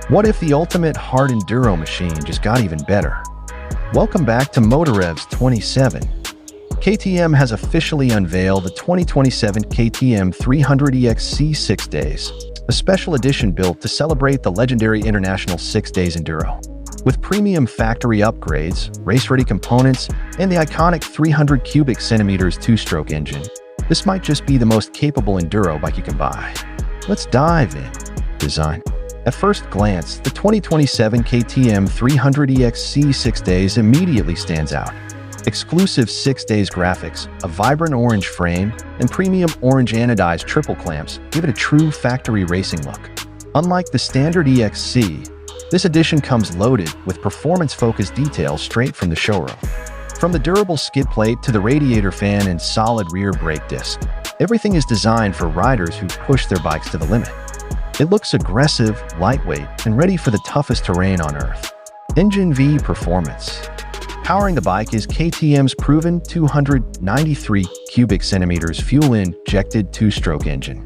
What if the ultimate hard enduro machine just got even better? Welcome back to MotorRevs 27. KTM has officially unveiled the 2027 KTM 300 EXC 6 Days, a special edition built to celebrate the legendary International 6 Days Enduro. With premium factory upgrades, race-ready components, and the iconic 300 cubic centimeters two-stroke engine, this might just be the most capable enduro bike you can buy. Let's dive in. Design. At first glance, the 2027 KTM 300 EXC 6 Days immediately stands out. Exclusive 6 Days graphics, a vibrant orange frame, and premium orange anodized triple clamps give it a true factory racing look. Unlike the standard EXC, this edition comes loaded with performance-focused details straight from the showroom. From the durable skid plate to the radiator fan and solid rear brake disc, everything is designed for riders who push their bikes to the limit. It looks aggressive, lightweight, and ready for the toughest terrain on Earth. Engine V performance. Powering the bike is KTM's proven 293 cubic centimeters fuel-injected two-stroke engine.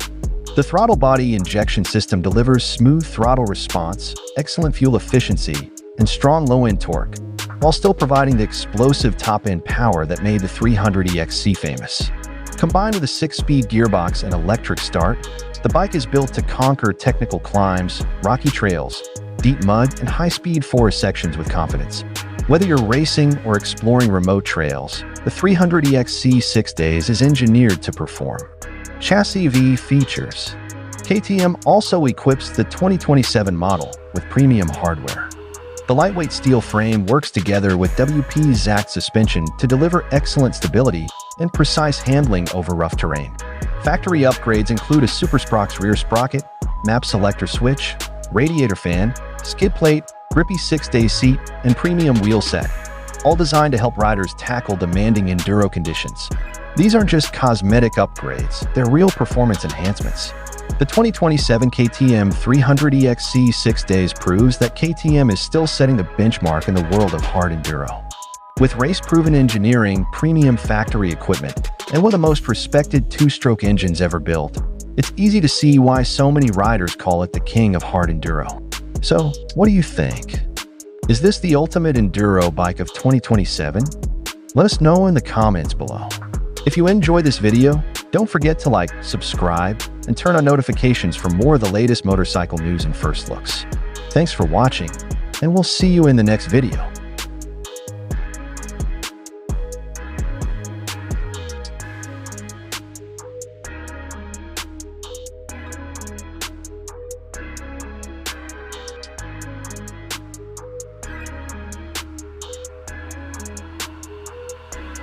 The throttle body injection system delivers smooth throttle response, excellent fuel efficiency, and strong low-end torque, while still providing the explosive top-end power that made the 300 EXC famous. Combined with a 6-speed gearbox and electric start, the bike is built to conquer technical climbs, rocky trails, deep mud, and high-speed forest sections with confidence. Whether you're racing or exploring remote trails, the 300 EXC 6 Days is engineered to perform. Chassis V features. KTM also equips the 2027 model with premium hardware. The lightweight steel frame works together with WP-Zact suspension to deliver excellent stability and precise handling over rough terrain. Factory upgrades include a SuperSprox rear sprocket, map selector switch, radiator fan, skid plate, grippy 6-day seat, and premium wheel set, all designed to help riders tackle demanding enduro conditions. These aren't just cosmetic upgrades, they're real performance enhancements. The 2027 KTM 300 EXC 6 Days proves that KTM is still setting the benchmark in the world of hard enduro. With race-proven engineering, premium factory equipment, and one of the most respected two-stroke engines ever built, it's easy to see why so many riders call it the king of hard enduro. So, what do you think? Is this the ultimate enduro bike of 2027? Let us know in the comments below. If you enjoyed this video, don't forget to like, subscribe, and turn on notifications for more of the latest motorcycle news and first looks. Thanks for watching, and we'll see you in the next video.